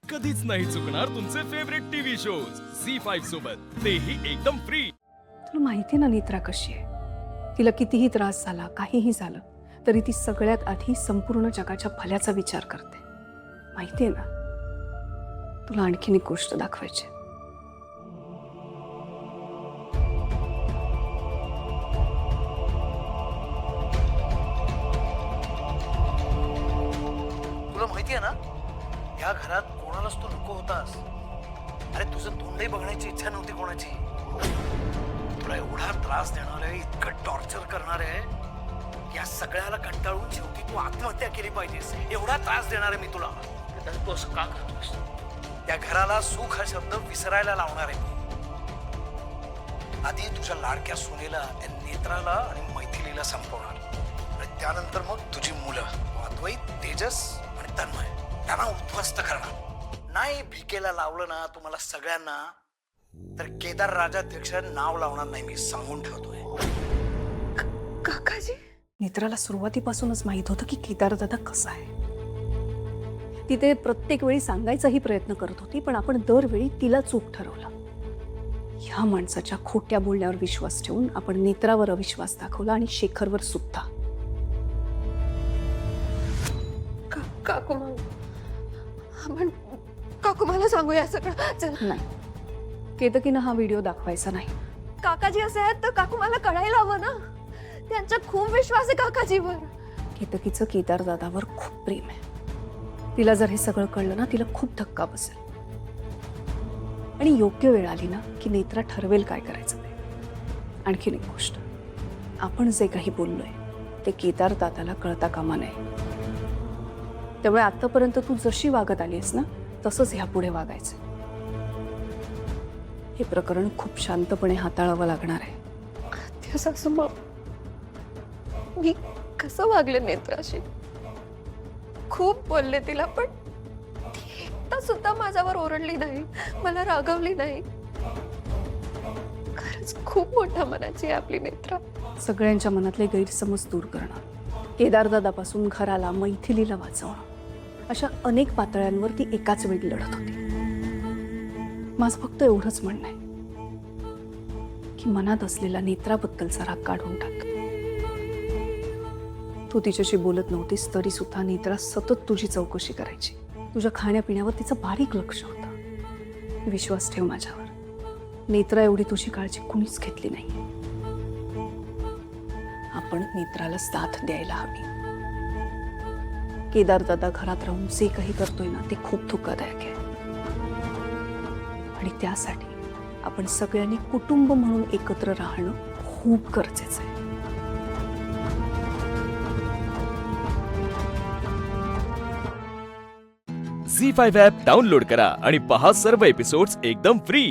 कधीच नाही चुकणार तुमचे फेवरेट टीव्ही शोज झी5 सोबत, तेही एकदम फ्री। तुला माहिती ना नेत्रा कशी आहे? तिला कितीही त्रास झाला, काहीही झालं तरी ती सगळ्यात आधी संपूर्ण जगाच्या भल्याचा विचार करते। माहिती आहे ना? तुला आणखीन एक गोष्ट दाखवायची। तुला माहिती आहे ना, या घरात कोणालाच तू नको होतास। अरे तुझं तोंडही बघण्याची इच्छा नव्हती कोणाची। तुला एवढा त्रास देणार आहे, इतकं टॉर्चर करणार आहे, या सगळ्याला कंटाळून शेवटी तू आत्महत्या केली पाहिजेस। एवढा त्रास देणार आहे मी तुला, तू असं का करतोस? त्या घराला सुख हा शब्द विसरायला लावणार आहे मी। आधी तुझ्या लाडक्या सुनेला, त्या नेत्राला आणि मैथिलीला संपवणार, आणि त्यानंतर मग तुझी मुलं अद्वैत, तेजस आणि तन्मय, त्यांना उद्ध्वस्त करणार। नाही भिकेला लावलं ना तुम्हाला सगळ्यांना, तर केदार राजाध्यक्ष नाव लावणार नाही, मी सांगून ठेवतोय। काकाजी, नेत्राला सुरुवातीपासूनच माहित होतं की केदार दादा कसा आहे। तिथे प्रत्येक वेळी सांगायचाही प्रयत्न करत होती, पण आपण दरवेळी तिला चूक ठरवलं। ह्या माणसाच्या खोट्या बोलण्यावर विश्वास ठेवून आपण नेत्रावर अविश्वास दाखवला आणि शेखरवर सुद्धा। काकू मला सांगूया सगळं। नाही, केतकीनं हा व्हिडिओ दाखवायचा नाही। काकाजी असे आहेत तर काकू मला कळायला हवं ना, त्यांचा खूप विश्वास आहे काकाजीवर। केतकीचं केदार दादावर खूप प्रेम आहे। तिला जर हे सगळं कळलं ना, तिला खूप धक्का बसेल। आणि योग्य वेळ आली ना की नेत्रा ठरवेल काय करायचं ते। आणखीन एक गोष्ट, आपण जे काही बोललोय ते केदार दादाला कळता कामा नये। त्यामुळे आतापर्यंत तू जशी वागत आलीस ना, तसंच ह्यापुढे वागायचं। हे प्रकरण खूप शांतपणे हाताळावं लागणार आहे। सासू, मी कसं वागले नेत्राशी? खूप बोलले तिला, पण ती एकदा सुद्धा माझ्यावर ओरडली नाही, मला रागवली नाही। खरंच खूप मोठ्या मनाची आहे आपली नेत्रा। सगळ्यांच्या मनातले गैरसमज दूर करणं, केदार दादापासून घराला, मैथिलीला वाचवणं, अशा अनेक पातळ्यांवर ती एकाच वेळी लढत होती। माझं फक्त एवढंच म्हणणं आहे की मनात असलेला नेत्राबद्दलचा राग काढून टाक। तू तिच्याशी बोलत नव्हतीस तरी सुद्धा नेत्रा सतत तुझी चौकशी करायची। तुझ्या खाण्यापिण्यावर तिचं बारीक लक्ष होतं। विश्वास ठेव माझ्यावर, नेत्रा एवढी तुझी काळजी कुणीच घेतली नाही। आपण नेत्राला साथ द्यायला हवी। केदार दादा घरात राहून जे काही करतोय ना, ते खूप धोकादायक आहे। आणि त्यासाठी आपण सगळ्यांनी कुटुंब म्हणून एकत्र राहणं खूप गरजेचं आहे। झी5 ॲप डाउनलोड करा आणि पहा सर्व एपिसोड्स एकदम फ्री।